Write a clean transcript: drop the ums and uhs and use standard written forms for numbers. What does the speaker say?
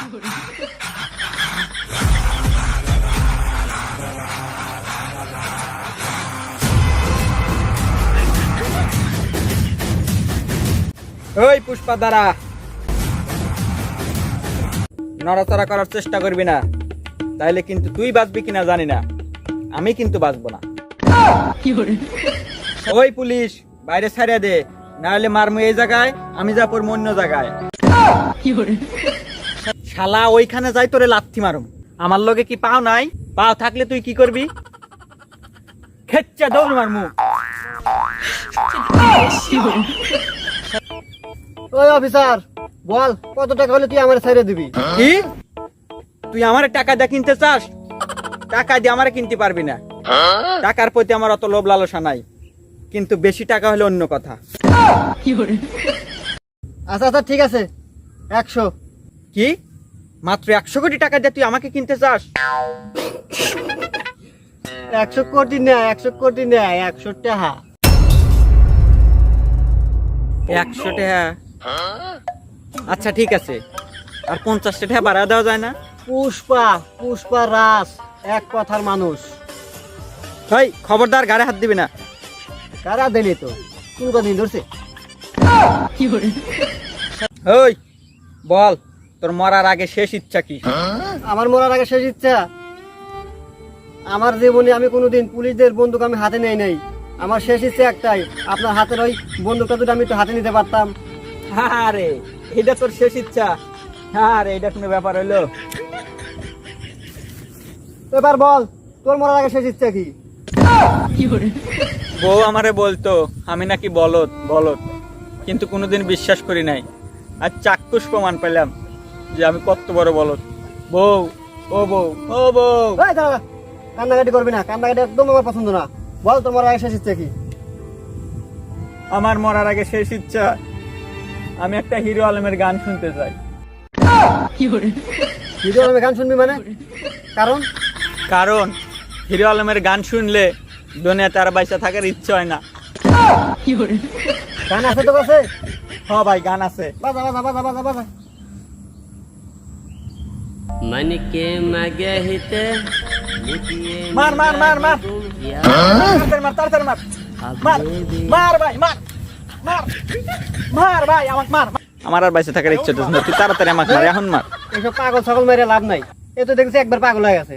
ওই পুষ্পা দাঁড়া, নড়াচড়া করার চেষ্টা করবি না, তাইলে কিন্তু তুই বাঁচবি কিনা জানি না, আমি কিন্তু বাঁচবো না। ওই পুলিশ বাইরে ছাড়িয়ে দে, না হলে মারমু এই জায়গায়, আমি যা পড়বো অন্য জায়গায়। শালা ওইখানে যাই তোরে লাথি মারুম। আমার লগে কি পাও নাই? পাও থাকলে তুই কি করবি? খেচ্চা দৌড় মারমু। ওই অফিসার বল, কত টাকা হলে তুই আমার ছেড়ে দিবি? কি তুই আমার টাকা দিয়ে কিনতে চাস? টাকা দিয়ে আমার কিনতে পারবি না, টাকার প্রতি আমার অত লোভ লালসা নাই, কিন্তু বেশি টাকা হলে অন্য কথা। আচ্ছা আচ্ছা ঠিক আছে, 100। কি মাত্র 100 কোটি টাকা দিয়ে তুই আমাকে কিনতে চাস? 100 কোটি না, 100 কোটি না, 100 টাকা। 100 টাকা? আচ্ছা ঠিক আছে, আর 50 টাকা বাড়া দেওয়া যায় না? পুষ্পা পুষ্পা রাস এক কথার মানুষ। ভাই খবরদার গাড়ি হাত দিবি না। কারা দিলি তো কোন দিন ধরছে? ওই বল, তোর মরার আগে শেষ ইচ্ছা কি? আমার মরার আগে শেষ ইচ্ছা, আমার জীবনে আমি কোনোদিন পুলিশদের বন্দুক আমি হাতে নেই নাই। আমার শেষ ইচ্ছা একটাই, আপনার হাতের ওই বন্দুকটা যদি আমি একটু হাতে নিতে পারতাম। আরে এটা তোর শেষ ইচ্ছা? আরে এটা কোনো ব্যাপার হইলো? এবার বল, তোর মরার আগে শেষ ইচ্ছা কি? বউ আমারে বলতো আমি নাকি বলদ বলদ, কিন্তু কোনোদিন বিশ্বাস করি নাই। আর চাক্ষুষ প্রমাণ পেলাম যে আমি কত বড় বলদ। বউ, ও বউ, ও বউ। এই দাঁড়া, কান্নাকাটি করবি না, কান্নাকাটি একদম আমার পছন্দ না। বল তোর মরার আগে শেষ ইচ্ছা কি? আমার মরার আগে শেষ ইচ্ছা, আমি একটা হিরো আলমের গান শুনতে চাই। ভিডিও আমি গান শুনবি মানে? কারণ কারণ হিরো আলমের গান শুনলে দুনিয়াতে আর বাইসা থাকার ইচ্ছা হয় না। গান আছে তো কাছে? হ্যাঁ ভাই গান আছে। বাজা বাজা বাজা বাজা বাজা। मन के मगहिते মার মার মার মার তাড়াতাড়ি মার তাড়াতাড়ি মার মার মার ভাই মার মার মার ভাই আমাকে মার। আমার আর বাইসা থাকার ইচ্ছা হচ্ছে না, তুই তাড়াতাড়ি আমাকে মার, এখন মার। এইসব পাগল ছাগল মেরে লাভ নাই, এ তো দেখছি একবার পাগল হয়ে গেছে।